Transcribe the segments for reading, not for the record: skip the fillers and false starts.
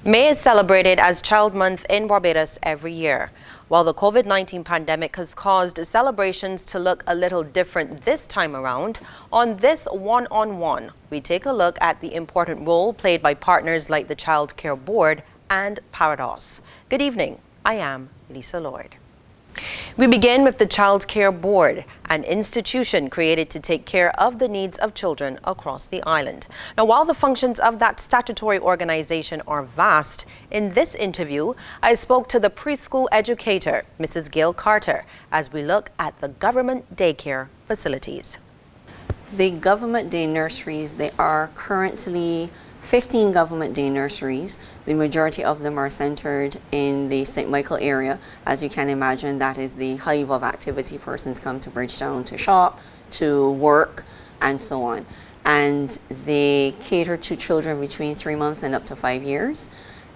May is celebrated as Child Month in Barbados every year. While the COVID-19 pandemic has caused celebrations to look a little different this time around, on this one-on-one, we take a look at the important role played by partners like the Child Care Board and Parados. Good evening, I am Lisa Lloyd. We begin with the Child Care Board, an institution created to take care of the needs of children across the island. Now, while the functions of that statutory organization are vast, in this interview, I spoke to the preschool educator, Mrs. Gail Carter, as we look at the government daycare facilities. The government day nurseries, they are currently 15 government day nurseries. The majority of them are centered in the St. Michael area. As you can imagine, that is the hive of activity. Persons come to Bridgetown to shop, to work, and so on. And they cater to children between 3 months and up to 5 years.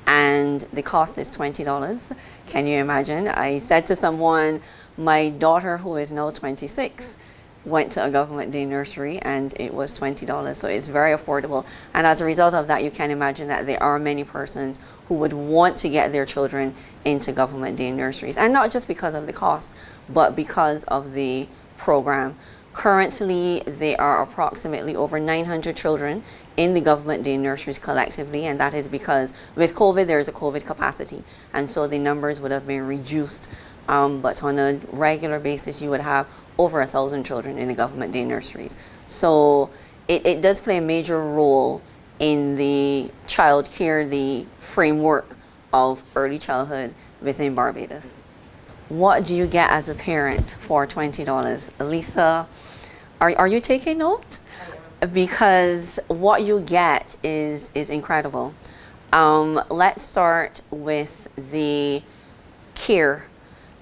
And the cost is $20. Can you imagine? I said to someone, my daughter, who is now 26, went to a government day nursery and it was $20, so it's very affordable. And as a result of that, you can imagine that there are many persons who would want to get their children into government day nurseries, and not just because of the cost, but because of the program. Currently, there are approximately over 900 children in the government day nurseries collectively, and that is because with COVID, there is a COVID capacity, and so the numbers would have been reduced. But on a regular basis, you would have over 1,000 children in the government day nurseries. So it does play a major role in the child care, the framework of early childhood within Barbados. What do you get as a parent for $20? Lisa, are you taking note? Because what you get is incredible. Let's start with the care.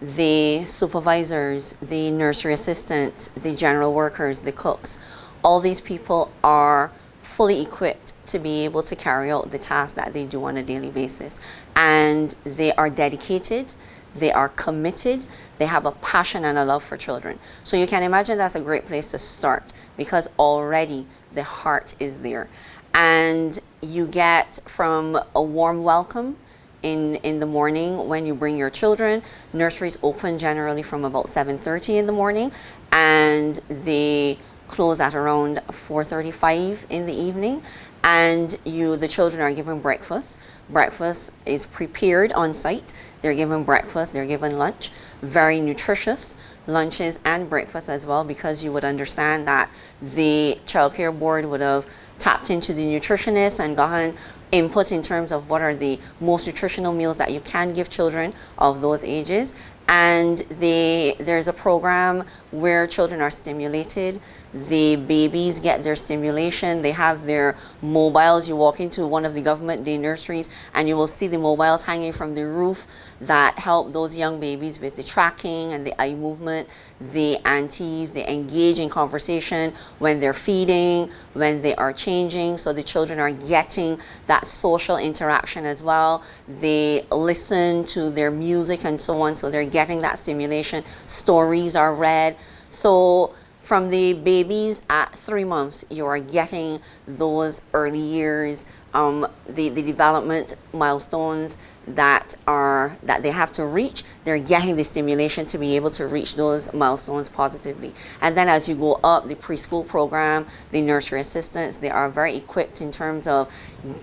The supervisors, the nursery assistants, the general workers, the cooks, all these people are fully equipped to be able to carry out the tasks that they do on a daily basis. And they are dedicated, they are committed, they have a passion and a love for children. So you can imagine that's a great place to start because already the heart is there. And you get from a warm welcome in the morning when you bring your children. Nurseries open generally from about 7:30 in the morning and they close at around 4:35 in the evening, and the children are given breakfast. Breakfast is prepared on site. They're given breakfast, they're given lunch, very nutritious lunches and breakfast as well, because you would understand that the Child Care Board would have tapped into the nutritionists and gotten input in terms of what are the most nutritional meals that you can give children of those ages. And there's a program where children are stimulated. The babies get their stimulation. They have their mobiles. You walk into one of the government day nurseries and you will see the mobiles hanging from the roof that help those young babies with the tracking and the eye movement. The aunties, they engage in conversation when they're feeding, when they are changing. So the children are getting that social interaction as well. They listen to their music and so on. So they're getting that stimulation. Stories are read. So from the babies at 3 months, you are getting those early years, the development milestones that they have to reach. They're getting the stimulation to be able to reach those milestones positively. And then as you go up, the preschool program, the nursery assistants, they are very equipped in terms of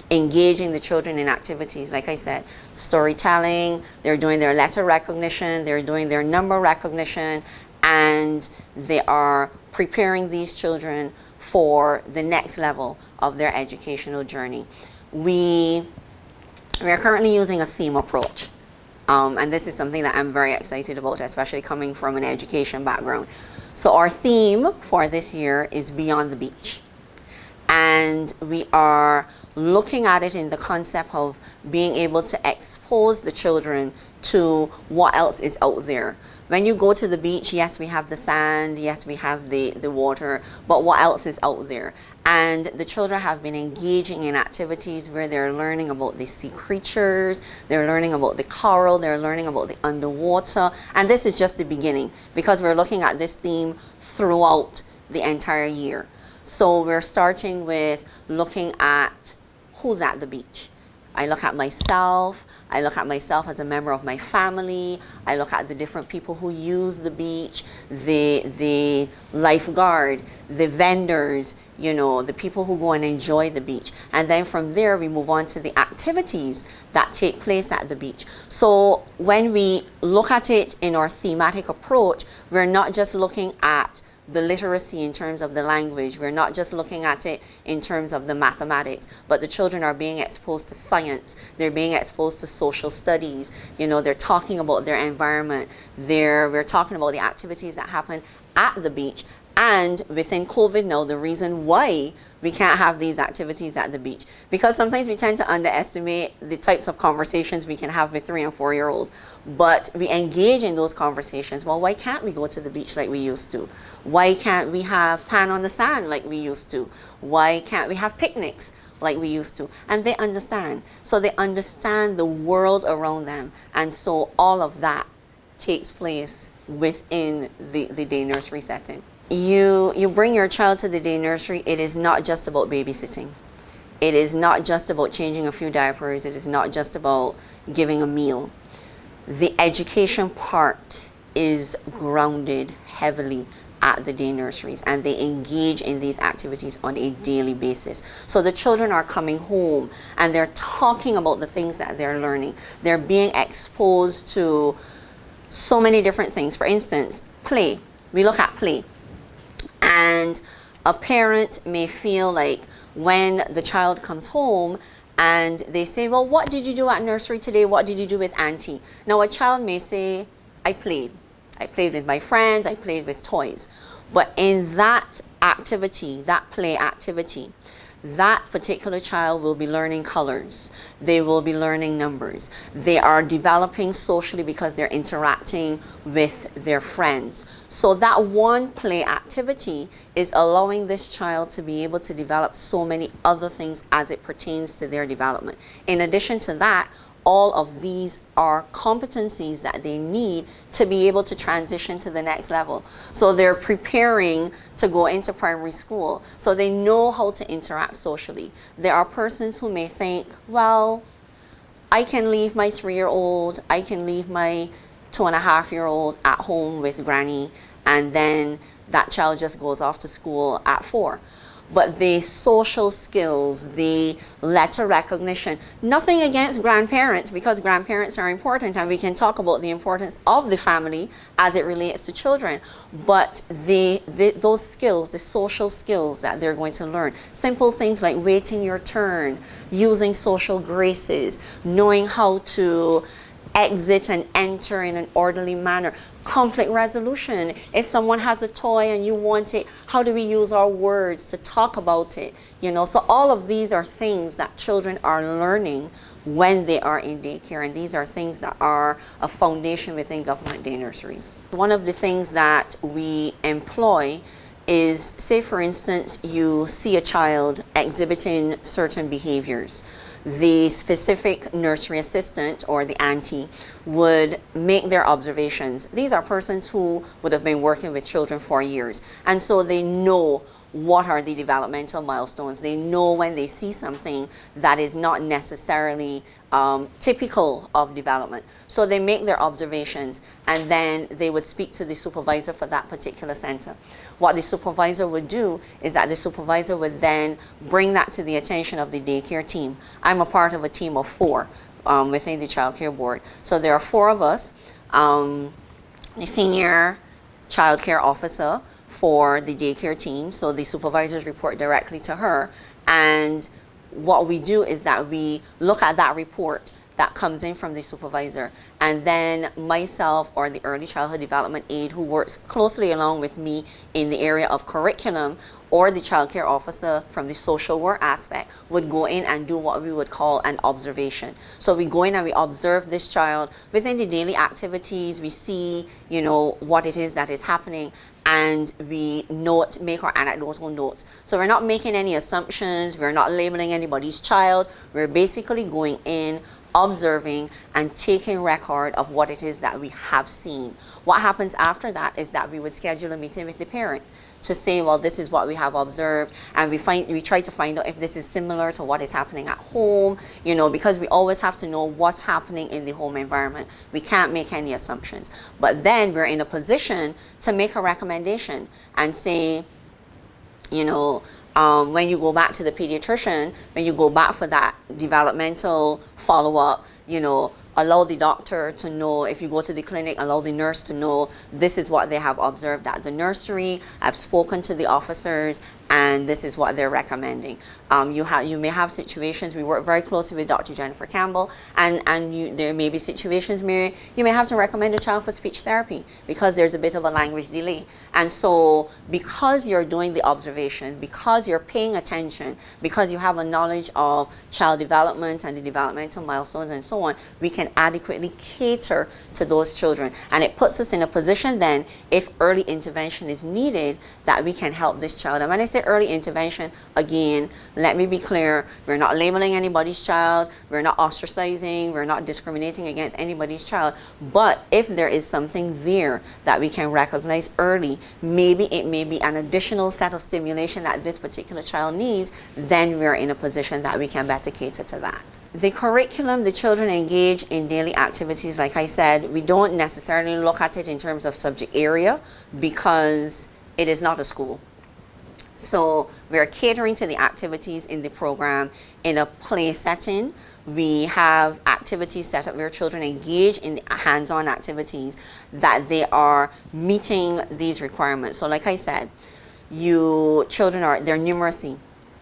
engaging the children in activities. Like I said, storytelling, they're doing their letter recognition, they're doing their number recognition, and they are preparing these children for the next level of their educational journey. We are currently using a theme approach, and this is something that I'm very excited about, especially coming from an education background. So our theme for this year is Beyond the Beach. And we are looking at it in the concept of being able to expose the children to what else is out there. When you go to the beach, yes, we have the sand, yes, we have the water, but what else is out there? And the children have been engaging in activities where they're learning about the sea creatures, they're learning about the coral, they're learning about the underwater. And this is just the beginning, because we're looking at this theme throughout the entire year. So we're starting with looking at who's at the beach. I look at myself. I look at myself as a member of my family. I look at the different people who use the beach, the lifeguard, the vendors, you know, the people who go and enjoy the beach. And then from there, we move on to the activities that take place at the beach. So when we look at it in our thematic approach, we're not just looking at the literacy in terms of the language. We're not just looking at it in terms of the mathematics, but the children are being exposed to science. They're being exposed to social studies. You know, they're talking about their environment. We're talking about the activities that happen at the beach. And within COVID now, the reason why we can't have these activities at the beach, because sometimes we tend to underestimate the types of conversations we can have with 3 and 4 year olds. But we engage in those conversations. Well, why can't we go to the beach like we used to? Why can't we have pan on the sand like we used to? Why can't we have picnics like we used to? And they understand. So they understand the world around them. And so all of that takes place within the day nursery setting. You bring your child to the day nursery, it is not just about babysitting. It is not just about changing a few diapers. It is not just about giving a meal. The education part is grounded heavily at the day nurseries, and they engage in these activities on a daily basis. So the children are coming home and they're talking about the things that they're learning. They're being exposed to so many different things. For instance, play. We look at play. And a parent may feel like when the child comes home and they say, well, what did you do at nursery today? What did you do with auntie? Now, a child may say, I played. I played with my friends. I played with toys. But in that activity, that play activity, that particular child will be learning colors. They will be learning numbers. They are developing socially because they're interacting with their friends. So that one play activity is allowing this child to be able to develop so many other things as it pertains to their development. In addition to that, all of these are competencies that they need to be able to transition to the next level. So they're preparing to go into primary school, so they know how to interact socially. There are persons who may think, well, I can leave my 3-year-old, I can leave my 2.5-year-old at home with granny, and then that child just goes off to school at 4. But the social skills, the letter recognition, nothing against grandparents, because grandparents are important and we can talk about the importance of the family as it relates to children. But those skills, the social skills that they're going to learn, simple things like waiting your turn, using social graces, knowing how to exit and enter in an orderly manner, conflict resolution. If someone has a toy and you want it, how do we use our words to talk about it? You know, so all of these are things that children are learning when they are in daycare, and these are things that are a foundation within government day nurseries. One of the things that we employ is, say for instance, you see a child exhibiting certain behaviors. The specific nursery assistant or the auntie would make their observations. These are persons who would have been working with children for years, and so they know what are the developmental milestones. They know when they see something that is not necessarily typical of development. So they make their observations, and then they would speak to the supervisor for that particular center. What the supervisor would do is that the supervisor would then bring that to the attention of the daycare team. I'm a part of a team of 4 within the child care board. So there are 4 of us, the senior child care officer for the daycare team. So the supervisors report directly to her, and what we do is that we look at that report that comes in from the supervisor, and then myself or the early childhood development aide who works closely along with me in the area of curriculum, or the child care officer from the social work aspect would go in and do what we would call an observation. So we go in and we observe this child within the daily activities. We see, you know, what it is that is happening, and we make our anecdotal notes. So we're not making any assumptions, we're not labeling anybody's child, we're basically going in, observing, and taking record of what it is that we have seen. What happens after that is that we would schedule a meeting with the parent to say, well, this is what we have observed, and we try to find out if this is similar to what is happening at home, you know, because we always have to know what's happening in the home environment. We can't make any assumptions. But then we're in a position to make a recommendation and say, you know, when you go back to the pediatrician, when you go back for that developmental follow-up, you know, allow the doctor to know. If you go to the clinic, allow the nurse to know this is what they have observed at the nursery. I've spoken to the officers, and this is what they're recommending. You may have situations. We work very closely with Dr. Jennifer Campbell, and there may be situations where you may have to recommend a child for speech therapy because there's a bit of a language delay. And so, because you're doing the observation, because you're paying attention, because you have a knowledge of child development and the developmental milestones and so on, we can adequately cater to those children. And it puts us in a position then, if early intervention is needed, that we can help this child. And when I say early intervention, again, let me be clear, we're not labeling anybody's child, we're not ostracizing, we're not discriminating against anybody's child. But if there is something there that we can recognize early, maybe it may be an additional set of stimulation that this particular child needs, then we're in a position that we can better cater to that. The curriculum, the children engage in daily activities, like I said, we don't necessarily look at it in terms of subject area because it is not a school. So we're catering to the activities in the program in a play setting. We have activities set up where children engage in the hands-on activities that they are meeting these requirements. So like I said, they're numeracy.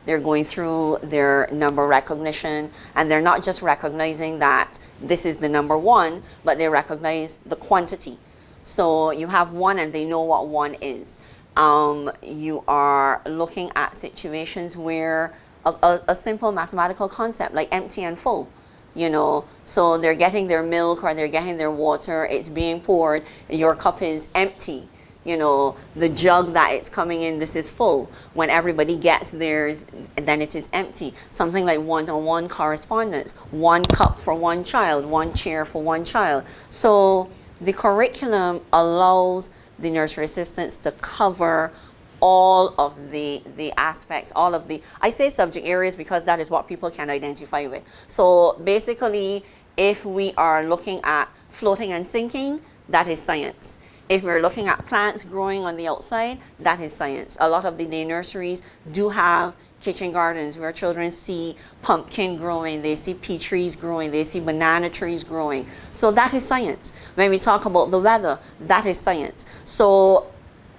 They're going through their number recognition, and they're not just recognizing that this is the number 1, but they recognize the quantity. So you have 1 and they know what 1 is. You are looking at situations where a simple mathematical concept like empty and full, you know, so they're getting their milk or they're getting their water, it's being poured, your cup is empty. You know, the jug that it's coming in, this is full. When everybody gets theirs, then it is empty. Something like one-on-one correspondence, 1 cup for 1 child, 1 chair for 1 child. So the curriculum allows the nursery assistants to cover all of the aspects, I say subject areas because that is what people can identify with. So basically, if we are looking at floating and sinking, that is science. If we're looking at plants growing on the outside, that is science. A lot of the day nurseries do have kitchen gardens where children see pumpkin growing, they see pea trees growing, they see banana trees growing. So that is science. When we talk about the weather, that is science. So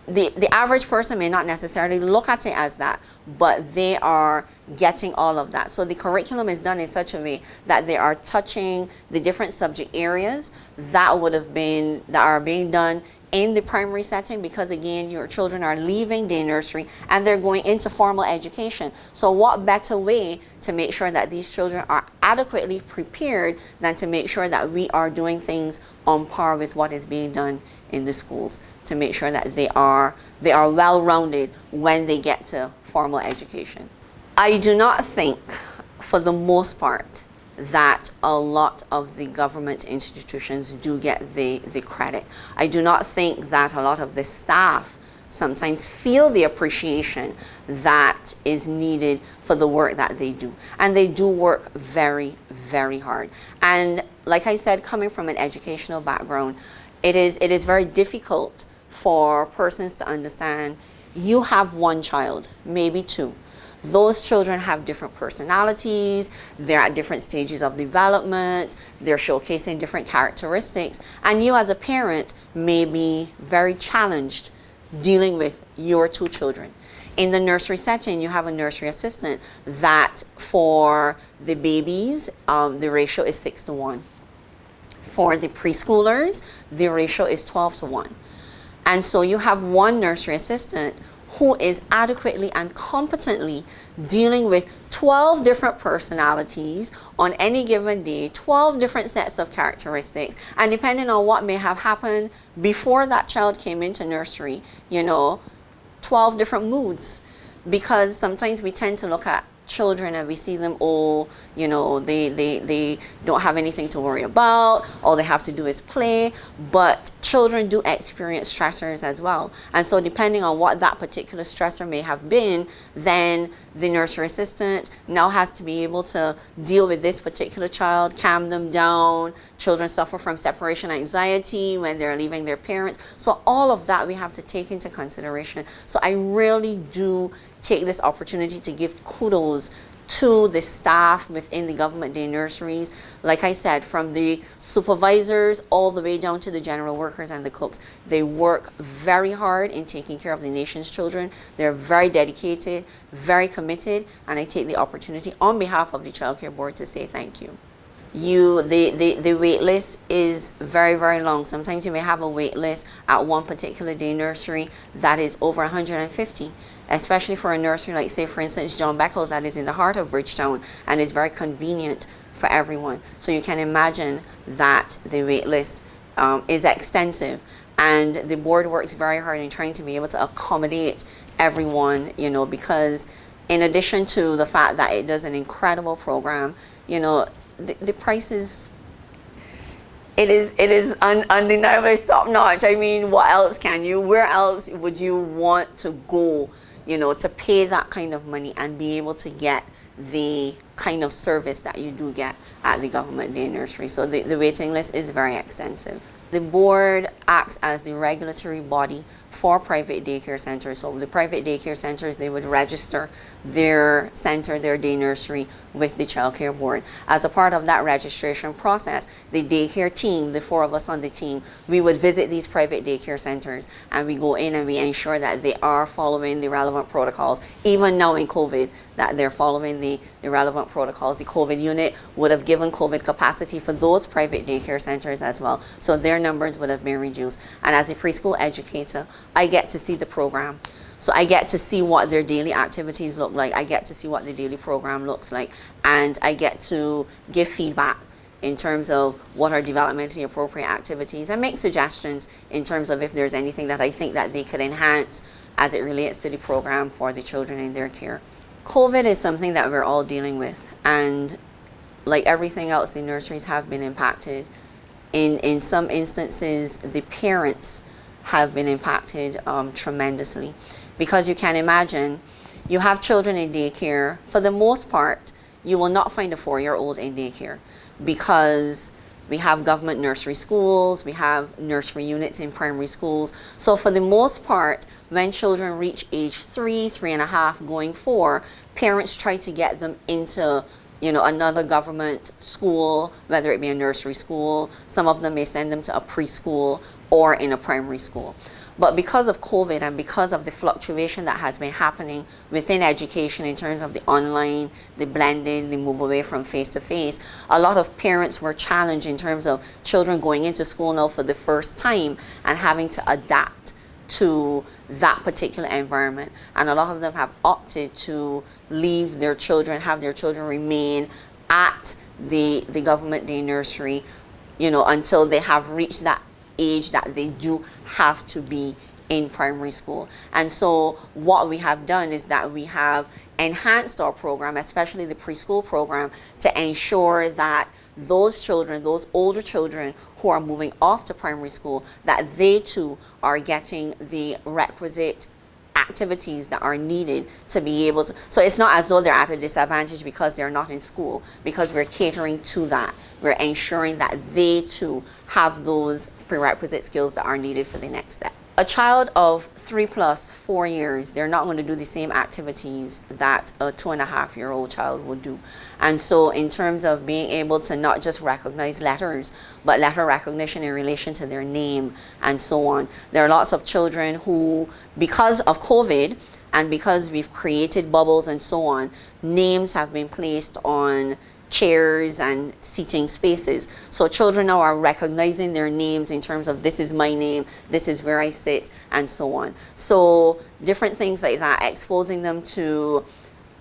the average person may not necessarily look at it as that, but they are getting all of that. So the curriculum is done in such a way that they are touching the different subject areas that are being done in the primary setting, because again, your children are leaving day nursery and they're going into formal education. So what better way to make sure that these children are adequately prepared than to make sure that we are doing things on par with what is being done in the schools, to make sure that they are well-rounded when they get to formal education. I do not think, for the most part, that a lot of the government institutions do get the credit. I do not think that a lot of the staff sometimes feel the appreciation that is needed for the work that they do. And they do work very, very hard. And like I said, coming from an educational background, it is very difficult for persons to understand you have 1 child, maybe 2. Those children have different personalities, they're at different stages of development, they're showcasing different characteristics, and you as a parent may be very challenged dealing with your 2 children. In the nursery setting, you have a nursery assistant that for the babies, the ratio is 6:1. For the preschoolers, the ratio is 12:1. And so you have 1 nursery assistant who is adequately and competently dealing with 12 different personalities on any given day, 12 different sets of characteristics, and depending on what may have happened before that child came into nursery, 12 different moods. Because sometimes we tend to look at children and we see them, oh, you know, they don't have anything to worry about, all they have to do is play. But children do experience stressors as well, and so depending on what that particular stressor may have been, then the nursery assistant now has to be able to deal with this particular child, calm them down. Children suffer from separation anxiety when they're leaving their parents, so all of that we have to take into consideration. So I really do take this opportunity to give kudos to the staff within the government day nurseries. Like I said, from the supervisors all the way down to the general workers and the cooks, they work very hard in taking care of the nation's children. They're very dedicated, very committed, and I take the opportunity on behalf of the Child Care Board to say thank you. The wait list is very, very long. Sometimes you may have a wait list at one particular day nursery that is over 150, especially for a nursery like, say, for instance, John Beckles, that is in the heart of Bridgetown and is very convenient for everyone. So you can imagine that the wait list is extensive, and the board works very hard in trying to be able to accommodate everyone, you know, because in addition to the fact that it does an incredible program, you know, the prices, it is undeniably top notch. I mean, what else where else would you want to go, you know, to pay that kind of money and be able to get the kind of service that you do get at the government day nursery? So the waiting list is very extensive. The board acts as the regulatory body for private daycare centers. So the private daycare centers, they would register their center, their day nursery with the Child Care Board. As a part of that registration process, the daycare team, the four of us on the team, we would visit these private daycare centers and we go in and we ensure that they are following the relevant protocols. Even now in COVID, that they're following the relevant protocols. The COVID unit would have given COVID capacity for those private daycare centers as well. So their numbers would have been reduced. And as a preschool educator, I get to see the program. So I get to see what their daily activities look like. I get to see what the daily program looks like. And I get to give feedback in terms of what are developmentally appropriate activities and make suggestions in terms of if there's anything that I think that they could enhance as it relates to the program for the children in their care. COVID is something that we're all dealing with, and like everything else, the nurseries have been impacted. In some instances, the parents have been impacted tremendously, because you can imagine, you have children in daycare. For the most part, you will not find a 4-year-old in daycare, because we have government nursery schools, we have nursery units in primary schools. So for the most part, when children reach age 3, 3.5, going 4, parents try to get them into, you know, another government school, whether it be a nursery school. Some of them may send them to a preschool or in a primary school. But because of COVID and because of the fluctuation that has been happening within education in terms of the online, the blending, the move away from face-to-face, a lot of parents were challenged in terms of children going into school now for the first time and having to adapt to that particular environment. And a lot of them have opted to leave their children, have their children remain at the government day nursery, you know, until they have reached that age that they do have to be in primary school. And so what we have done is that we have enhanced our program, especially the preschool program, to ensure that those children, those older children who are moving off to primary school, that they too are getting the requisite activities that are needed to be able to, so it's not as though they're at a disadvantage because they're not in school, because we're catering to that. We're ensuring that they too have those prerequisite skills that are needed for the next step. A child of 3 plus 4 years, they're not going to do the same activities that a 2.5-year-old child would do. And so in terms of being able to not just recognize letters, but letter recognition in relation to their name and so on. There are lots of children who, because of COVID and because we've created bubbles and so on, names have been placed on chairs and seating spaces. So children now are recognizing their names in terms of, this is my name, this is where I sit, and so on. So different things like that, exposing them to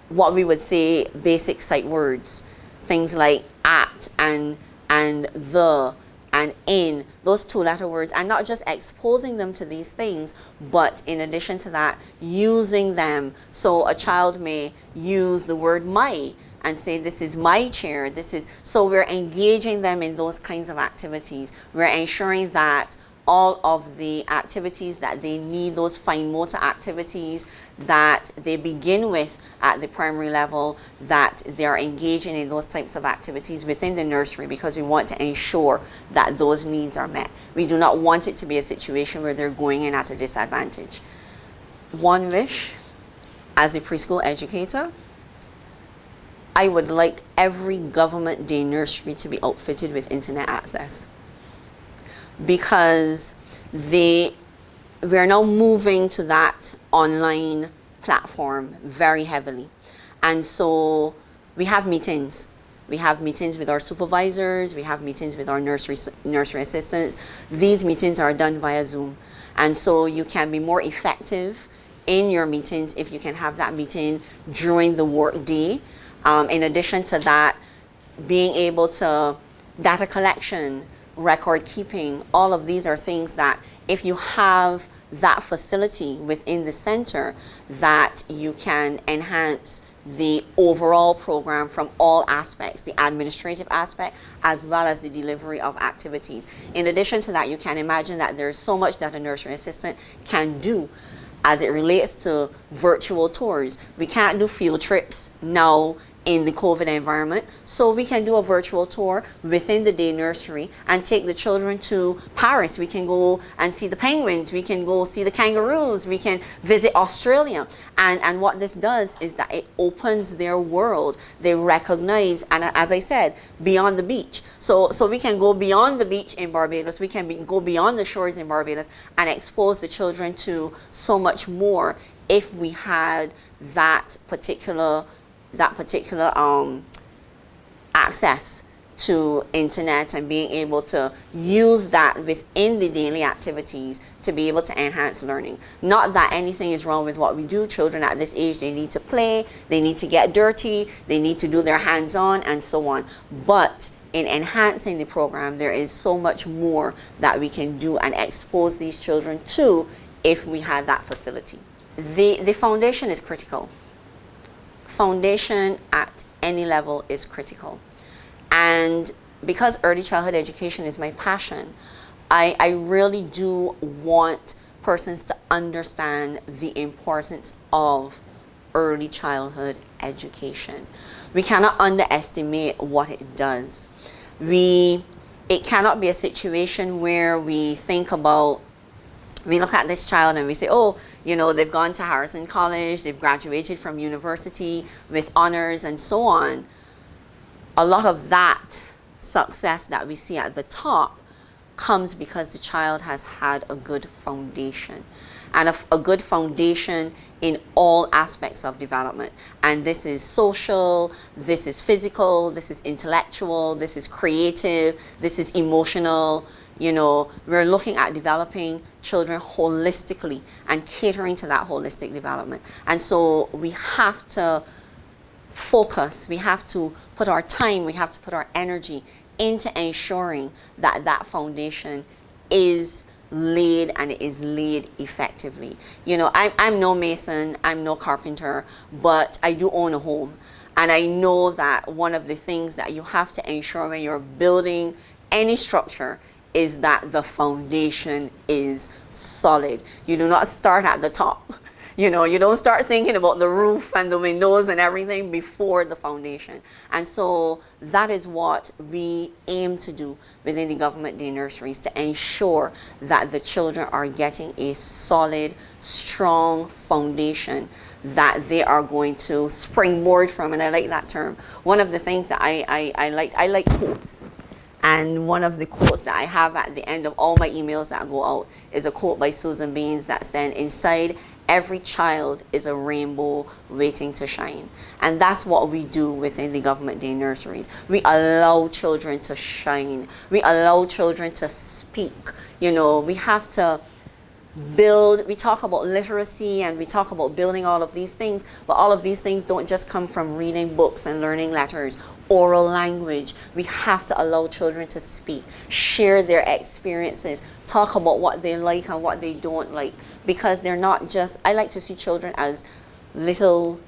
what we would say basic sight words, things like at and the and in, those 2-letter words, and not just exposing them to these things, but in addition to that, using them. So a child may use the word my and say, this is my chair, this is, so we're engaging them in those kinds of activities. We're ensuring that all of the activities that they need, those fine motor activities that they begin with at the primary level, that they are engaging in those types of activities within the nursery, because we want to ensure that those needs are met. We do not want it to be a situation where they're going in at a disadvantage. One wish, as a preschool educator, I would like every government day nursery to be outfitted with internet access, because we're now moving to that online platform very heavily. And so we have meetings. We have meetings with our supervisors. We have meetings with our nursery assistants. These meetings are done via Zoom. And so you can be more effective in your meetings if you can have that meeting during the work day. In addition to that, being able to data collection, record keeping, all of these are things that if you have that facility within the center, that you can enhance the overall program from all aspects, the administrative aspect as well as the delivery of activities. In addition to that, you can imagine that there's so much that a nursery assistant can do as it relates to virtual tours. We can't do field trips now in the COVID environment, so we can do a virtual tour within the day nursery and take the children to Paris. We can go and see the penguins, we can go see the kangaroos, we can visit Australia. And what this does is that it opens their world. They recognize, and as I said, beyond the beach. So we can go beyond the beach in Barbados, we can go beyond the shores in Barbados and expose the children to so much more if we had that particular access to internet and being able to use that within the daily activities to be able to enhance learning. Not that anything is wrong with what we do. Children at this age, they need to play, they need to get dirty, they need to do their hands-on and so on. But in enhancing the program, there is so much more that we can do and expose these children to if we had that facility. The foundation is critical. Foundation at any level is critical. And because early childhood education is my passion, I really do want persons to understand the importance of early childhood education. We cannot underestimate what it does. It cannot be a situation where we look at this child and we say, oh, you know, they've gone to Harrison College, they've graduated from university with honors and so on. A lot of that success that we see at the top comes because the child has had a good foundation, and a good foundation in all aspects of development. And this is social, this is physical, this is intellectual, this is creative, this is emotional. You know, we're looking at developing children holistically and catering to that holistic development. And so we have to focus, we have to put our time, we have to put our energy into ensuring that that foundation is laid, and it is laid effectively. You know, I'm no mason, I'm no carpenter, but I do own a home. And I know that one of the things that you have to ensure when you're building any structure is that the foundation is solid. You do not start at the top. You know, you don't start thinking about the roof and the windows and everything before the foundation. And so that is what we aim to do within the government day nurseries, to ensure that the children are getting a solid, strong foundation that they are going to springboard from. And I like that term. One of the things that I like quotes. And one of the quotes that I have at the end of all my emails that go out is a quote by Susan Baines that said, inside every child is a rainbow waiting to shine. And that's what we do within the government day nurseries. We allow children to shine. We allow children to speak. You know, we have to we talk about literacy and we talk about building all of these things, but all of these things don't just come from reading books and learning letters, oral language. We have to allow children to speak, share their experiences, talk about what they like and what they don't like, because they're not just, I like to see children as little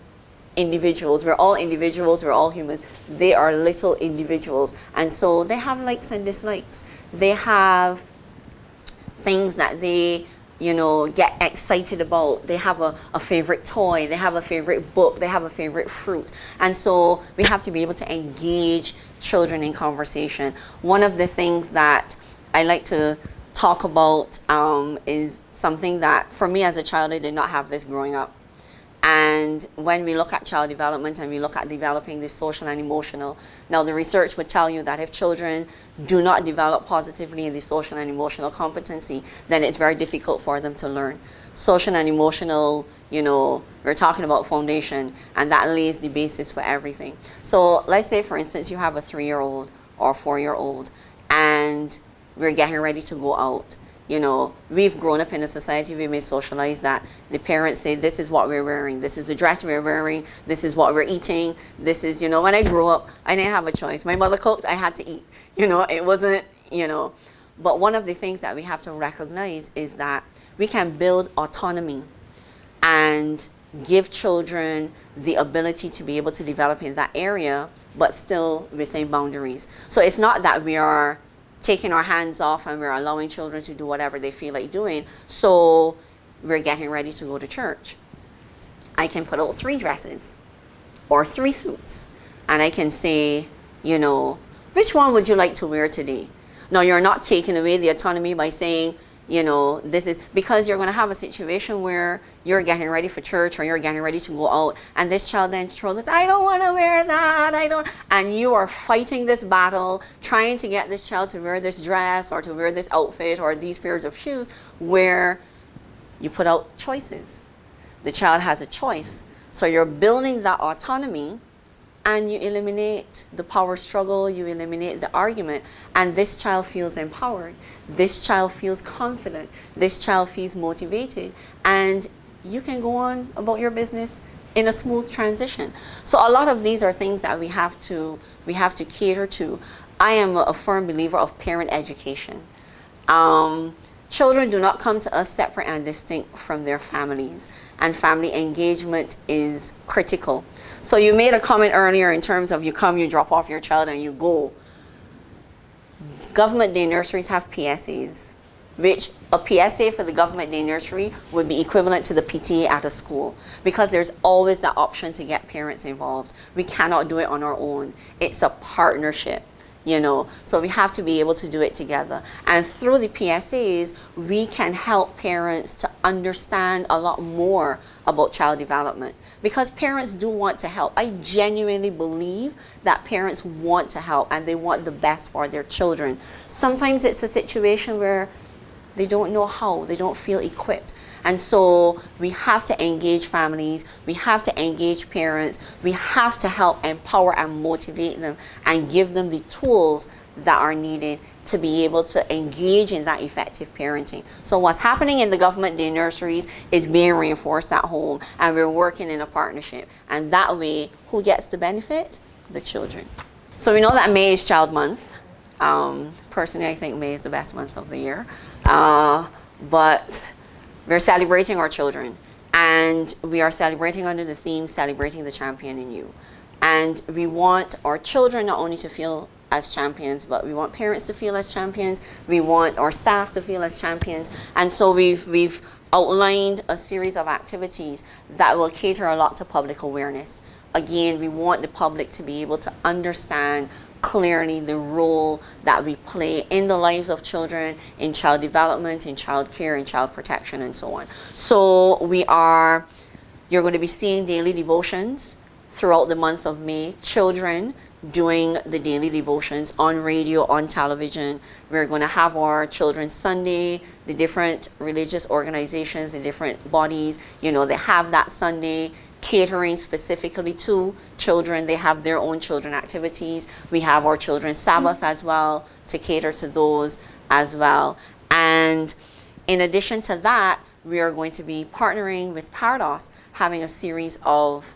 individuals. We're all individuals, we're all humans. They are little individuals, and so they have likes and dislikes. They have things that they get excited about. They have a favorite toy, they have a favorite book, they have a favorite fruit. And so we have to be able to engage children in conversation. One of the things that I like to talk about is something that for me as a child, I did not have this growing up. And when we look at child development and we look at developing the social and emotional, now the research would tell you that if children do not develop positively in the social and emotional competency, then it's very difficult for them to learn. Social and emotional, we're talking about foundation, and that lays the basis for everything. So let's say, for instance, you have a 3-year-old or 4-year-old, and we're getting ready to go out. We've grown up in a society, we may socialize that the parents say, this is what we're wearing, this is the dress we're wearing, this is what we're eating, this is, when I grew up, I didn't have a choice. My mother cooked, I had to eat. It wasn't, But one of the things that we have to recognize is that we can build autonomy and give children the ability to be able to develop in that area, but still within boundaries. So it's not that we are taking our hands off and we're allowing children to do whatever they feel like doing. So we're getting ready to go to church. I can put out 3 dresses or 3 suits, and I can say, which one would you like to wear today? Now, you're not taking away the autonomy by saying, this is because you're going to have a situation where you're getting ready for church or you're getting ready to go out, and this child then throws it, I don't want to wear that, and you are fighting this battle, trying to get this child to wear this dress or to wear this outfit or these pairs of shoes, where you put out choices. The child has a choice. So you're building that autonomy, and you eliminate the power struggle, you eliminate the argument, and this child feels empowered. This child feels confident. This child feels motivated, and you can go on about your business in a smooth transition. So a lot of these are things that we have to cater to. I am a firm believer of parent education. Children do not come to us separate and distinct from their families, and family engagement is critical. So you made a comment earlier in terms of you come, you drop off your child, and you go. Government day nurseries have PSAs, which a PSA for the government day nursery would be equivalent to the PTA at a school, because there's always that option to get parents involved. We cannot do it on our own. It's a partnership. So we have to be able to do it together. And through the PSAs, we can help parents to understand a lot more about child development, because parents do want to help. I genuinely believe that parents want to help and they want the best for their children. Sometimes it's a situation where they don't know how, they don't feel equipped. And so we have to engage families, we have to engage parents, we have to help empower and motivate them and give them the tools that are needed to be able to engage in that effective parenting. So what's happening in the government day nurseries is being reinforced at home, and we're working in a partnership. And that way, who gets the benefit? The children. So we know that May is Child Month. Personally, I think May is the best month of the year. But we're celebrating our children, and we are celebrating under the theme, Celebrating the Champion in You. And we want our children not only to feel as champions, but we want parents to feel as champions. We want our staff to feel as champions. And so we've outlined a series of activities that will cater a lot to public awareness. Again, we want the public to be able to understand clearly the role that we play in the lives of children, in child development, in child care, in child protection, and so on. So you're going to be seeing daily devotions throughout the month of May, children doing the daily devotions on radio, on television. We're going to have our Children's Sunday, the different religious organizations, the different bodies, they have that Sunday catering specifically to children. They have their own children activities. We have our Children's Sabbath as well to cater to those as well. And In addition to that, we are going to be partnering with Parados, having a series of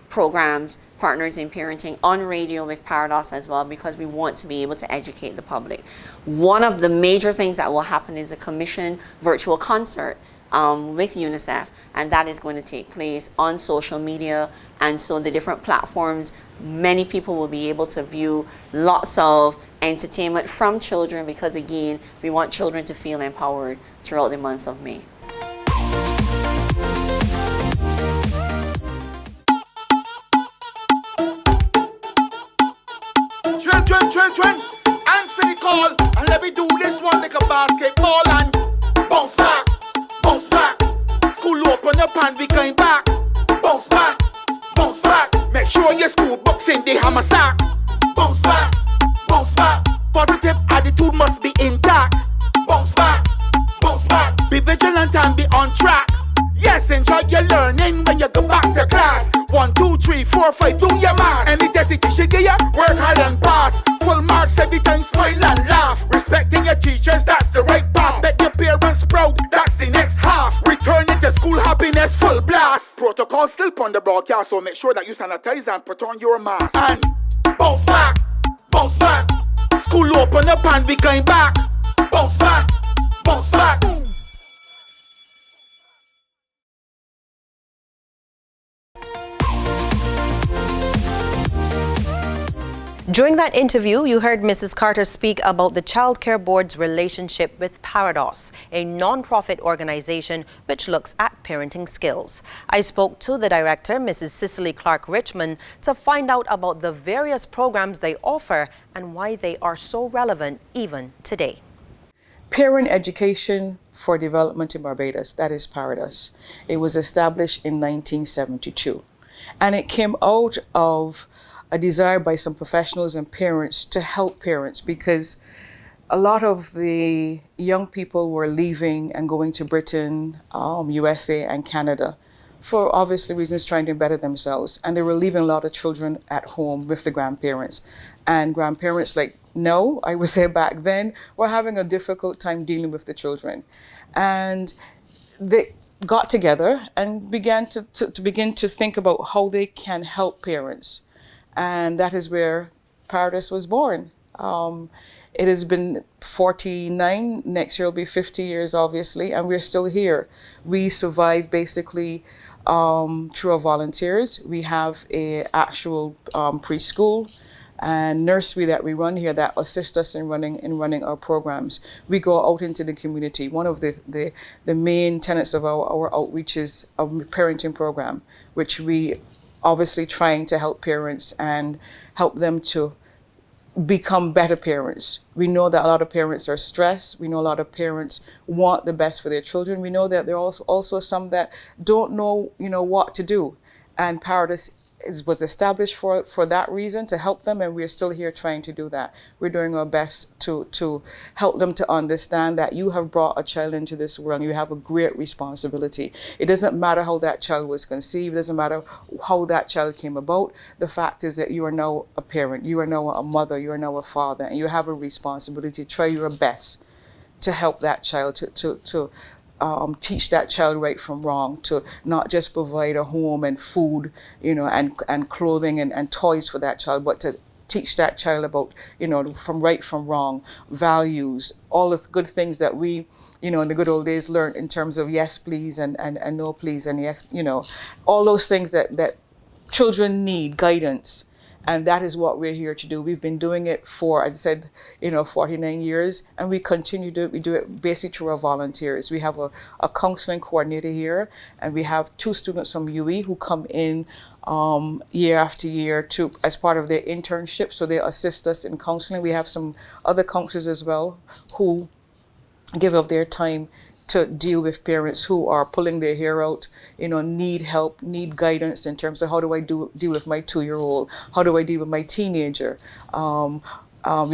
programs, Partners in Parenting, on radio with Parados as well, because we want to be able to educate the public. One of the major things that will happen is a commission virtual concert with UNICEF, and that is going to take place on social media, and so the different platforms, many people will be able to view lots of entertainment from children, because again, we want children to feel empowered throughout the month of May. Twin, answer the call, and let me do this one like a basketball and bounce back, bounce back. School open up and we going back. Bounce back, bounce back. Make sure your school books in the hammer sack. Bounce back, bounce back. Positive attitude must be intact. Bounce back, bounce back. Be vigilant and be on track. Yes, enjoy your learning when you go back to class. 1, 2, 3, 4, 5, do your math. Any test the teacher give ya, work hard and pass. Full marks every time, smile and laugh. Respecting your teachers, that's the right path. Make your parents proud, that's the next half. Returning to school, happiness, full blast. Protocol still on the broadcast, so make sure that you sanitize and put on your mask. And bounce back, bounce back. School open up and we going back. Bounce back, bounce back. During that interview, you heard Mrs. Carter speak about the Child Care Board's relationship with Parados, a non-profit organization which looks at parenting skills. I spoke to the director, Mrs. Cicely Clark Richmond, to find out about the various programs they offer and why they are so relevant even today. Parent Education for Development in Barbados, that is Parados. It was established in 1972, and it came out of a desire by some professionals and parents to help parents, because a lot of the young people were leaving and going to Britain, USA and Canada for obviously reasons, trying to better themselves. And they were leaving a lot of children at home with the grandparents. And grandparents, like, no, I would say back then, were having a difficult time dealing with the children. And they got together and began to think about how they can help parents. And that is where Parados was born. It has been 49, next year will be 50 years, obviously, and we're still here. We survive basically through our volunteers. We have a actual preschool and nursery that we run here that assist us in running our programs. We go out into the community. One of the main tenets of our outreach is a parenting program, which we obviously trying to help parents and help them to become better parents. We know that a lot of parents are stressed. We know a lot of parents want the best for their children. We know that there are also some that don't know, what to do. And Parados was established for that reason, to help them, and we're still here trying to do that. We're doing our best to help them to understand that you have brought a child into this world and you have a great responsibility. It doesn't matter how that child was conceived, it doesn't matter how that child came about. The fact is that you are now a parent, you are now a mother, you are now a father, and you have a responsibility to try your best to help that child, to teach that child right from wrong, to not just provide a home and food, and clothing and toys for that child, but to teach that child about, from right from wrong, values, all the good things that we, in the good old days learned in terms of yes, please, and no, please, and yes, all those things that children need guidance. And that is what we're here to do. We've been doing it for, as I said, 49 years, and we continue to do it. We do it basically through our volunteers. We have a counseling coordinator here, and we have 2 students from UE who come in year after year as part of their internship, so they assist us in counseling. We have some other counselors as well who give up their time to deal with parents who are pulling their hair out, need help, need guidance in terms of how do I deal with my 2-year-old, how do I deal with my teenager. We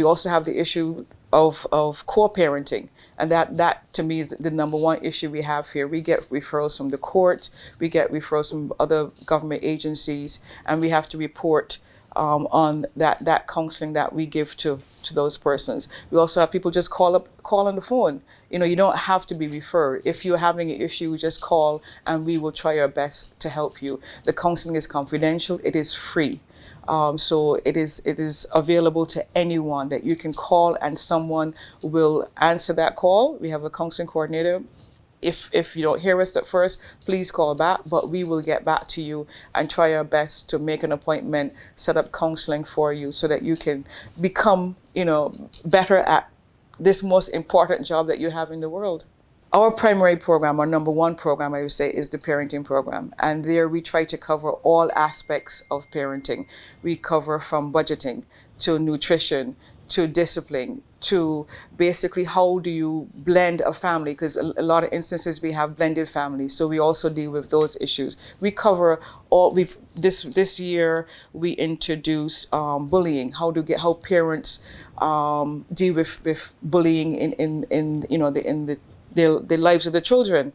also have the issue of co-parenting, and that to me is the number one issue we have here. We get referrals from the courts, we get referrals from other government agencies, and we have to report on that counseling that we give to those persons. We also have people just call on the phone. You don't have to be referred. If you're having an issue, just call and we will try our best to help you. The counseling is confidential. It is free. So it is available to anyone that you can call and someone will answer that call. We have a counseling coordinator. If you don't hear us at first, please call back, but we will get back to you and try our best to make an appointment, set up counseling for you so that you can become, better at this most important job that you have in the world. Our primary program, our number one program, I would say, is the parenting program. And there we try to cover all aspects of parenting. We cover from budgeting to nutrition to discipline to basically how do you blend a family, because a lot of instances we have blended families, so we also deal with those issues. We cover all. This year we introduce bullying, how parents deal with bullying in the lives of the children.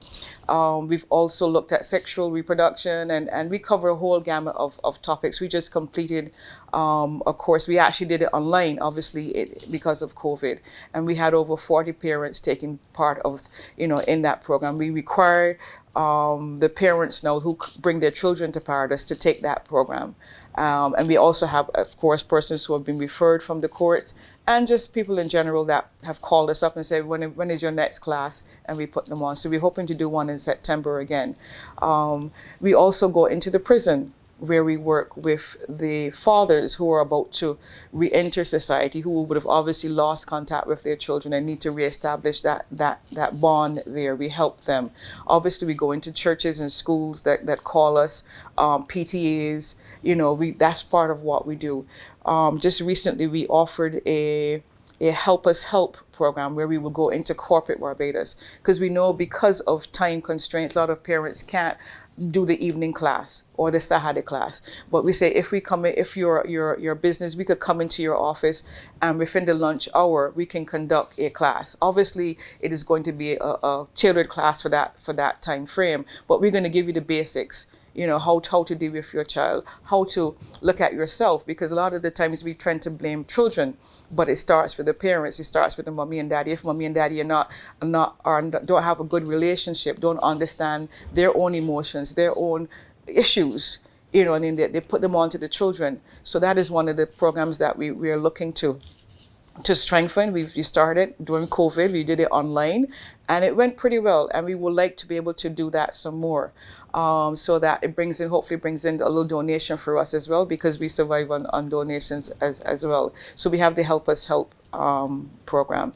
We've also looked at sexual reproduction and we cover a whole gamut of topics. We just completed a course. We actually did it online, obviously, because of COVID. And we had over 40 parents taking part of, in that program. We require the parents now who bring their children to Paradise to take that program. And we also have, of course, persons who have been referred from the courts and just people in general that have called us up and said, when is your next class? And we put them on. So we're hoping to do one in September again. We also go into the prison where we work with the fathers who are about to re-enter society, who would have obviously lost contact with their children and need to reestablish that bond there. We help them. Obviously, we go into churches and schools that call us, PTAs, that's part of what we do. Just recently, we offered a Help Us Help program where we will go into corporate Barbados, because we know because of time constraints, a lot of parents can't do the evening class or the Saturday class. But we say if your business, we could come into your office and within the lunch hour, we can conduct a class. Obviously, it is going to be a tailored class for that time frame, but we're going to give you the basics. How to deal with your child, how to look at yourself, because a lot of the times we tend to blame children, but it starts with the parents. It starts with the mommy and daddy. If mommy and daddy don't have a good relationship, don't understand their own emotions, their own issues, and then they put them onto the children. So that is one of the programs that we are looking to strengthen. We started during COVID. We did it online and it went pretty well, and we would like to be able to do that some more, so that it hopefully brings in a little donation for us as well, because we survive on donations as well. So we have the Help Us Help program.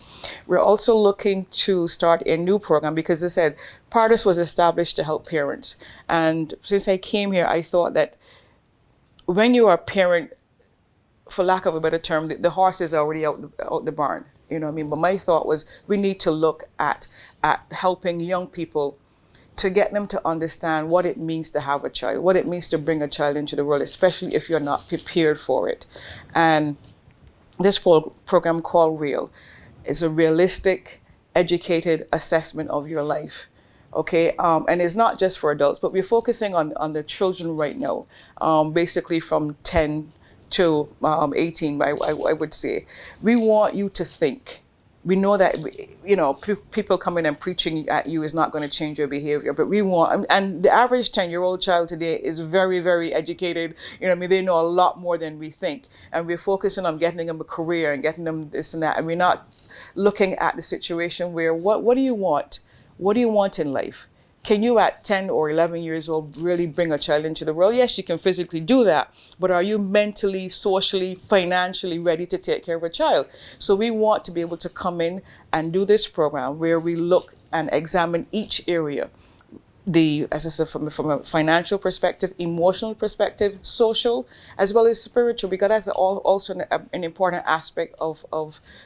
We're also looking to start a new program because, as I said, Paradise was established to help parents, and since I came here, I thought that when you are a parent, for lack of a better term, the horse is already out the barn, But my thought was we need to look at helping young people to get them to understand what it means to have a child, what it means to bring a child into the world, especially if you're not prepared for it. And this program called REAL is a realistic, educated assessment of your life. Okay, and it's not just for adults, but we're focusing on the children right now, basically from 10 to 18, I would say. We want you to think. We know that, people coming and preaching at you is not going to change your behavior, but we want, and the average 10-year-old child today is very, very educated. They know a lot more than we think. And we're focusing on getting them a career and getting them this and that. And we're not looking at the situation where, what do you want? What do you want in life? Can you at 10 or 11 years old really bring a child into the world? Yes, you can physically do that, but are you mentally, socially, financially ready to take care of a child? So we want to be able to come in and do this program where we look and examine each area. As I said, from a financial perspective, emotional perspective, social, as well as spiritual, because that's also an important aspect of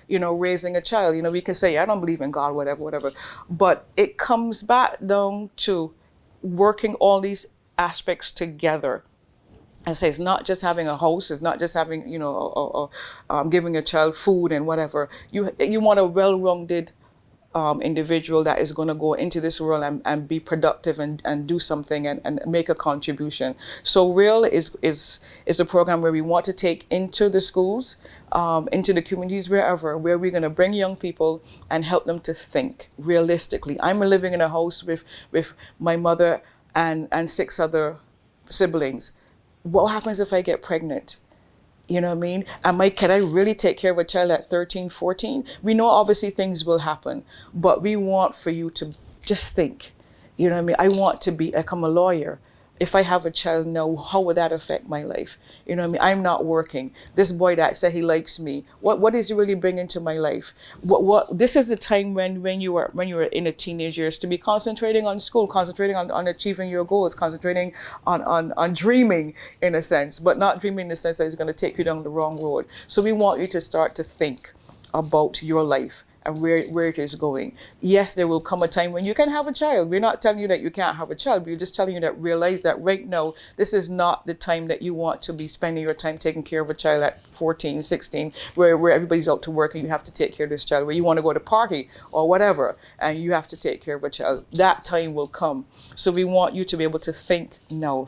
raising a child. We can say, I don't believe in God, whatever, but it comes back down to working all these aspects together. And say it's not just having a house, it's not just having, giving a child food and whatever. You want a well-rounded individual that is going to go into this world and be productive and do something and make a contribution. So Real is a program where we want to take into the schools, into the communities, where we're going to bring young people and help them to think realistically. I'm living in a house with my mother and 6 other siblings. What happens if I get pregnant? You know what I mean? Can I really take care of a child at 13, 14? We know obviously things will happen, but we want for you to just think. You know what I mean? I want to become a lawyer. If I have a child now, how would that affect my life? You know what I mean? I'm not working. This boy that said he likes me, what is he really bringing to my life? This is the time when you are in a teenage years to be concentrating on school, concentrating on achieving your goals, concentrating on dreaming in a sense, but not dreaming in the sense that it's going to take you down the wrong road. So we want you to start to think about your life and where it is going. Yes, there will come a time when you can have a child. We're not telling you that you can't have a child. We're just telling you that realize that right now, this is not the time that you want to be spending your time taking care of a child at 14, 16, where everybody's out to work and you have to take care of this child, where you want to go to party or whatever, and you have to take care of a child. That time will come. So we want you to be able to think now,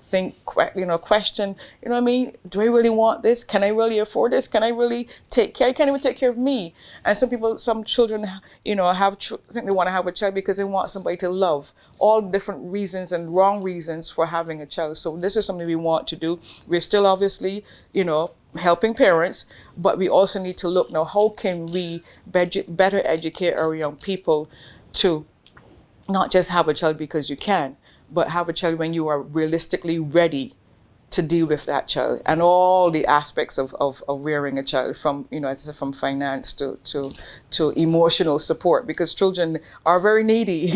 question, you know what I mean? Do I really want this? Can I really afford this? Can I really take care? I can't even take care of me. And some children, think they want to have a child because they want somebody to love. All different reasons and wrong reasons for having a child. So this is something we want to do. We're still obviously, helping parents, but we also need to look now, how can we better educate our young people to not just have a child because you can, but have a child when you are realistically ready to deal with that child and all the aspects of rearing a child, from from finance to emotional support, because children are very needy.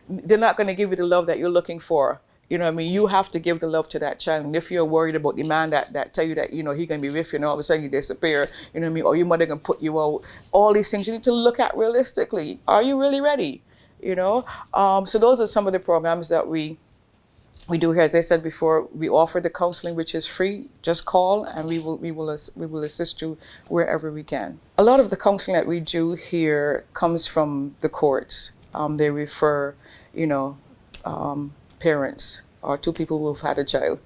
They're not going to give you the love that you're looking for. You have to give the love to that child. And if you're worried about the man that tell you that he's going to be with you and all of a sudden you disappear, or your mother going to put you out, all these things you need to look at realistically. Are you really ready? So those are some of the programs that we do here. As I said before, we offer the counseling, which is free. Just call and we will assist you wherever we can. A lot of the counseling that we do here comes from the courts. They refer, parents or to people who've had a child,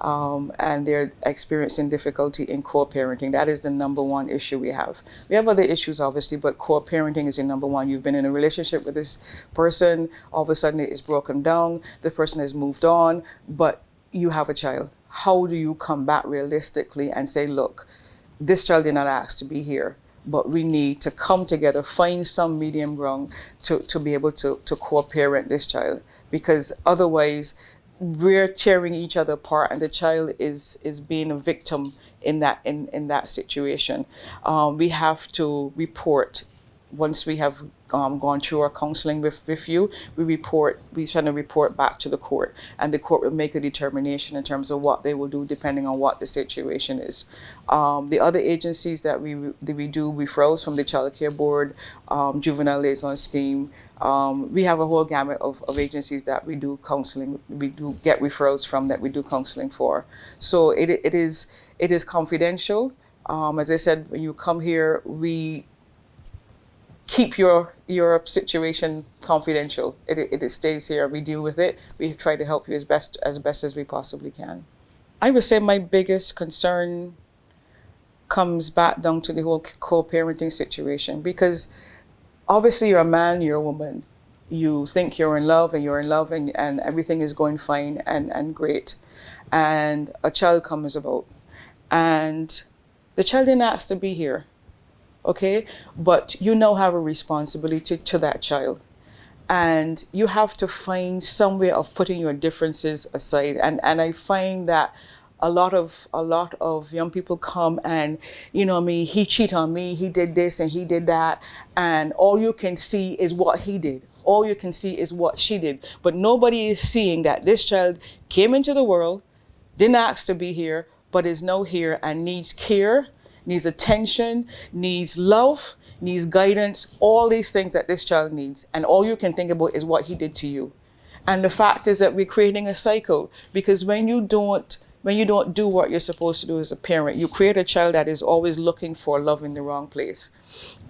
and they're experiencing difficulty in co-parenting. That is the number one issue we have. We have other issues, obviously, but co-parenting is the number one. You've been in a relationship with this person, all of a sudden it is broken down, the person has moved on, but you have a child. How do you come back realistically and say, look, this child did not ask to be here, but we need to come together, find some medium ground to be able to co-parent this child, because otherwise we're tearing each other apart and the child is being a victim in that situation. We have to report once we have gone through our counseling with you. We send a report back to the court, and the court will make a determination in terms of what they will do depending on what the situation is. The other agencies that we do referrals from the Child Care Board, Juvenile Liaison Scheme. We have a whole gamut of agencies that we do counseling. We do get referrals from, that we do counseling for. So it is confidential. As I said, when you come here, we keep your situation confidential. It stays here. We deal with it. We try to help you as best as we possibly can. I would say my biggest concern comes back down to the whole co-parenting situation, because obviously you're a man, you're a woman. You think you're in love and everything is going fine and great. And a child comes about. And the child didn't ask to be here. Okay? But you now have a responsibility to that child. And you have to find some way of putting your differences aside. And I find that a lot of young people come and, he cheated on me, he did this and he did that, and all you can see is what he did. All you can see is what she did. But nobody is seeing that this child came into the world, didn't ask to be here, but is now here and needs care, needs attention, needs love, needs guidance, all these things that this child needs. And all you can think about is what he did to you. And the fact is that we're creating a cycle, because when you don't do what you're supposed to do as a parent, you create a child that is always looking for love in the wrong place.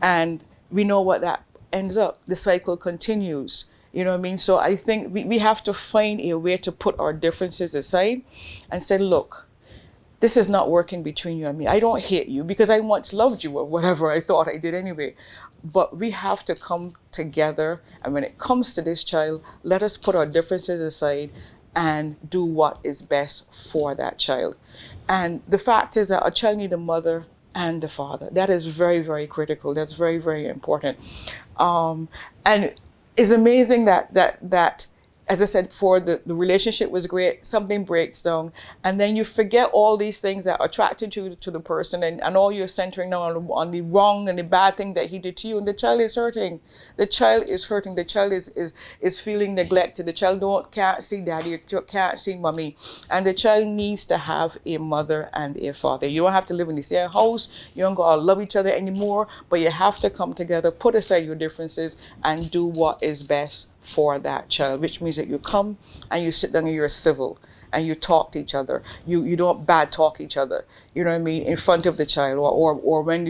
And we know what that ends up, the cycle continues. You know what I mean? So I think we have to find a way to put our differences aside and say, look, this is not working between you and me. I don't hate you because I once loved you or whatever I thought I did anyway. But we have to come together. And when it comes to this child, let us put our differences aside and do what is best for that child. And the fact is that a child needs a mother and a father. That is very, very critical. That's very, very important. And it's amazing that as I said before, the relationship was great, something breaks down, and then you forget all these things that attracted you to the person, and all you're centering now on the wrong and the bad thing that he did to you, and the child is hurting. The child is hurting. The child is feeling neglected. The child can't see daddy, can't see mommy, and the child needs to have a mother and a father. You don't have to live in the same house. You don't gotta love each other anymore, but you have to come together, put aside your differences, and do what is best for that child, which means that you come and you sit down and you're civil and you talk to each other. You don't bad talk each other, you know what I mean, in front of the child, or when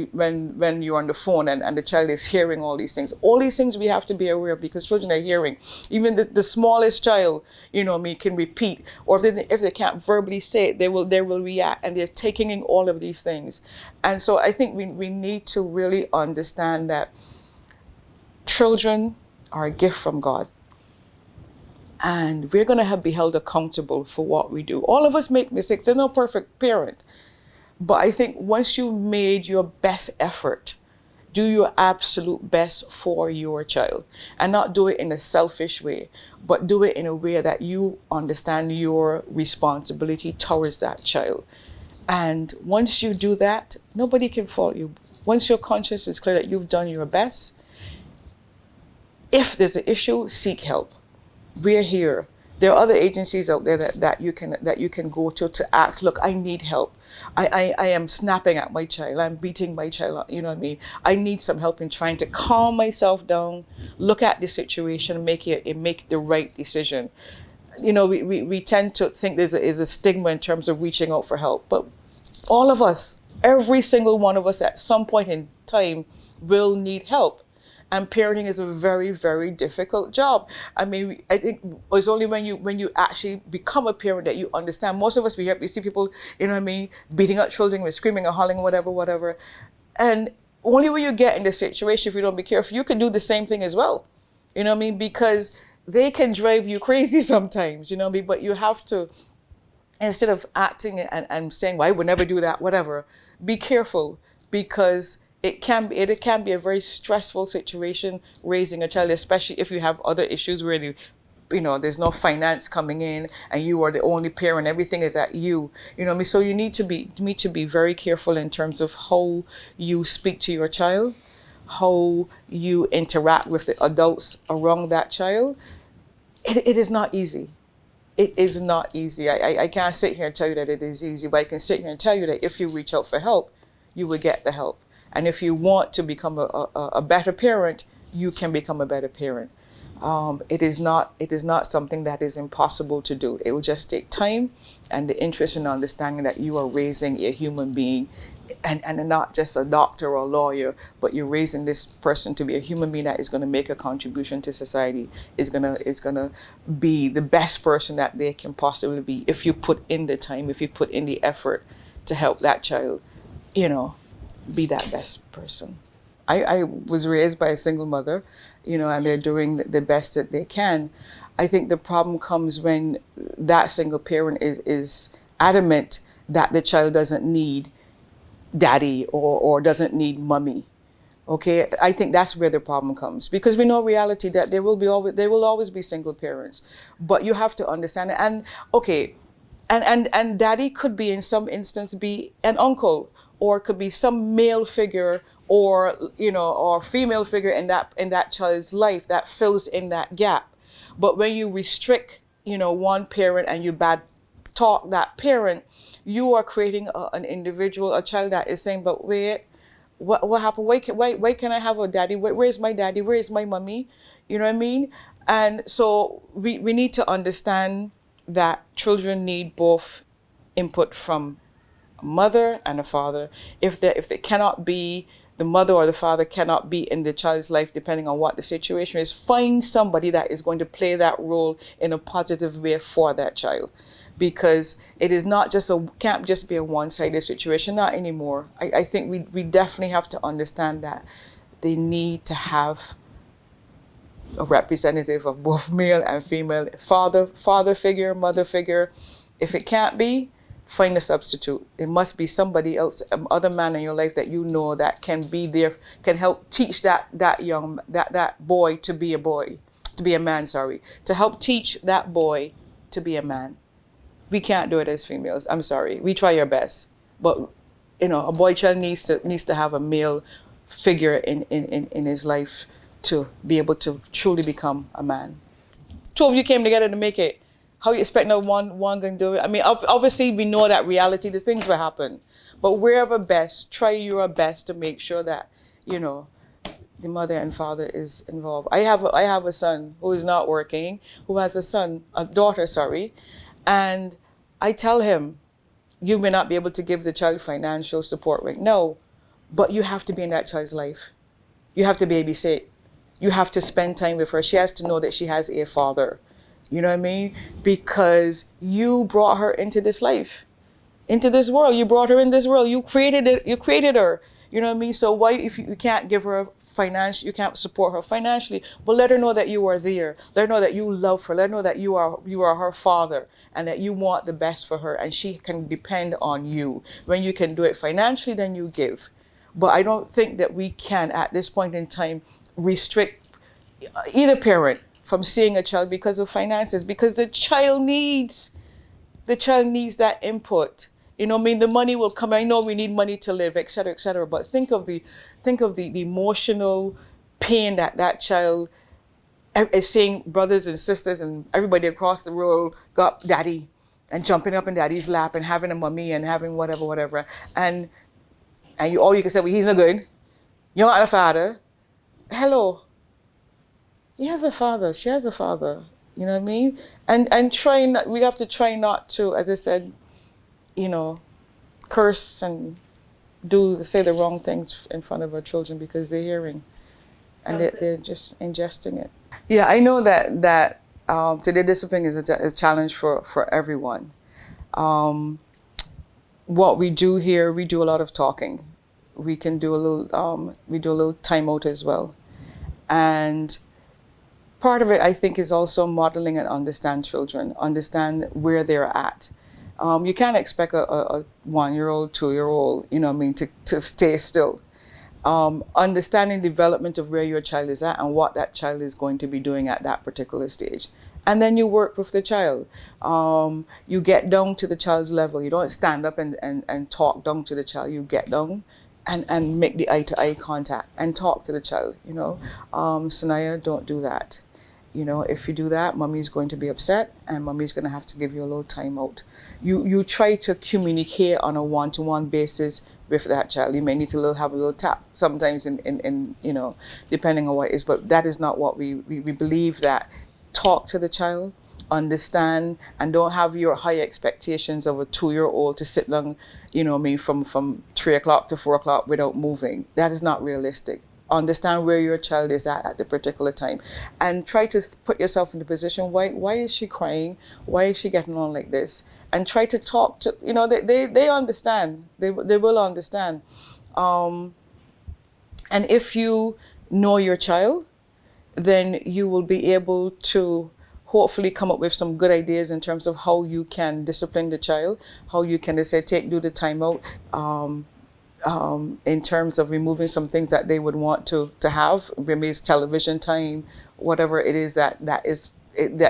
you're on the phone and the child is hearing all these things. All these things we have to be aware of because children are hearing. Even the smallest child, you know what I mean, can repeat, or if they can't verbally say it, they will react, and they're taking in all of these things. And so I think we need to really understand that children are a gift from God. And we're going to be held accountable for what we do. All of us make mistakes. There's no perfect parent. But I think once you've made your best effort, do your absolute best for your child. And not do it in a selfish way, but do it in a way that you understand your responsibility towards that child. And once you do that, nobody can fault you. Once your conscience is clear that you've done your best, if there's an issue, seek help. We're here. There are other agencies out there that you can go to ask, look, I need help. I am snapping at my child. I'm beating my child. You know what I mean? I need some help in trying to calm myself down, look at the situation, make the right decision. You know, we tend to think there's a stigma in terms of reaching out for help. But all of us, every single one of us at some point in time will need help. And parenting is a very, very difficult job. I mean, I think it's only when you actually become a parent that you understand. Most of us, we see people, you know what I mean, beating up children, with screaming or hollering, whatever. And only when you get in the situation, if you don't be careful, you can do the same thing as well. You know what I mean? Because they can drive you crazy sometimes, you know what I mean? But you have to, instead of acting and saying, well, I would never do that, whatever, be careful, because it can be a very stressful situation raising a child, especially if you have other issues where there's no finance coming in and you are the only parent, everything is at you. You know what I mean? So you need to be very careful in terms of how you speak to your child, how you interact with the adults around that child. It is not easy. It is not easy. I can't sit here and tell you that it is easy, but I can sit here and tell you that if you reach out for help, you will get the help. And if you want to become a better parent, you can become a better parent. It is not something that is impossible to do. It will just take time and the interest and understanding that you are raising a human being, and not just a doctor or a lawyer, but you're raising this person to be a human being that is going to make a contribution to society, is gonna be the best person that they can possibly be if you put in the time, if you put in the effort to help that child, be that best person. I was raised by a single mother, and they're doing the best that they can. I think the problem comes when that single parent is adamant that the child doesn't need daddy or doesn't need mommy. Okay, I think that's where the problem comes, because we know reality that there will always be single parents, but you have to understand it. And okay, and daddy could be in some instance be an uncle, or could be some male figure or female figure in that child's life that fills in that gap. But when you restrict one parent and you bad talk that parent, you are creating an individual, a child that is saying, but wait, what happened? Why can I have a daddy? Where's my daddy? Where's my mommy? You know what I mean? And so we need to understand that children need both input from a mother and a father. If they cannot be the mother or the father cannot be in the child's life depending on what the situation is, find somebody that is going to play that role in a positive way for that child. Because it is not just can't just be a one-sided situation, not anymore. I think we definitely have to understand that they need to have a representative of both male and female, father figure, mother figure. If it can't be, find a substitute. It must be somebody else, other man in your life that you know that can be there, can help teach that boy to be a boy, to be a man, sorry, to help teach that boy to be a man. We can't do it as females. I'm sorry. We try our best, but a boy child needs to have a male figure in his life to be able to truly become a man. Two of you came together to make it. How you expect no one going to do it? I mean, obviously we know that reality, these things will happen, but wherever best, try your best to make sure that the mother and father is involved. I have a son who is not working, who has a daughter, and I tell him, you may not be able to give the child financial support right now, but you have to be in that child's life. You have to babysit. You have to spend time with her. She has to know that she has a father. You know what I mean? Because you brought her into this life, into this world. You brought her in this world. You created it. You created her. You know what I mean? So why, if you can't give her you can't support her financially, but let her know that you are there. Let her know that you love her. Let her know that you are her father and that you want the best for her and she can depend on you. When you can do it financially, then you give. But I don't think that we can, at this point in time, restrict either parent from seeing a child because of finances, because the child needs that input. You know, I mean, the money will come. I know we need money to live, et cetera, but think of the emotional pain that child is seeing brothers and sisters and everybody across the world got daddy and jumping up in daddy's lap and having a mommy and having whatever. And all you can say, well, he's no good. You're not a father. Hello. He has a father. She has a father. You know what I mean? And we have to try not to, as I said, curse and say the wrong things in front of our children because they're hearing and they're just ingesting it. Yeah, I know that today discipline is a challenge for everyone. What we do here, we do a lot of talking. We can do a little timeout as well. And part of it, I think, is also modeling and understand children, understand where they're at. You can't expect a 1-year-old, 2-year-old, to stay still. Understanding development of where your child is at and what that child is going to be doing at that particular stage. And then you work with the child. You get down to the child's level. You don't stand up and talk down to the child. You get down and make the eye-to-eye contact and talk to the child, Sanaya, don't do that. If you do that, mommy's going to be upset and mommy's going to have to give you a little time out. You try to communicate on a one-to-one basis with that child. You may need to have a little tap sometimes in depending on what it is, but that is not what we believe. That talk to the child, understand, and don't have your high expectations of a 2-year-old to sit down, from 3 o'clock to 4 o'clock without moving. That is not realistic. Understand where your child is at the particular time and try to put yourself in the position, why is she crying? Why is she getting on like this? And try to talk to, they understand. They will understand. And if you know your child, then you will be able to hopefully come up with some good ideas in terms of how you can discipline the child, how you can, do the timeout, in terms of removing some things that they would want to have, maybe it's television time, whatever it is that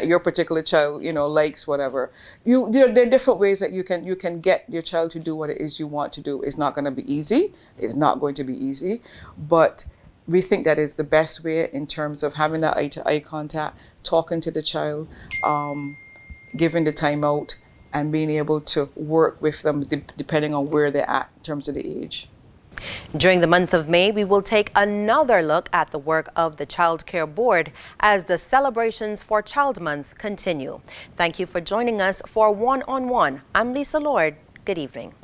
your particular child, likes, whatever. There are different ways that you can get your child to do what it is you want to do. It's not going to be easy. It's not going to be easy, but we think that is the best way in terms of having that eye-to-eye contact, talking to the child, giving the time out, and being able to work with them depending on where they're at in terms of the age. During the month of May, we will take another look at the work of the Child Care Board as the celebrations for Child Month continue. Thank you for joining us for One on One. I'm Lisa Lord. Good evening.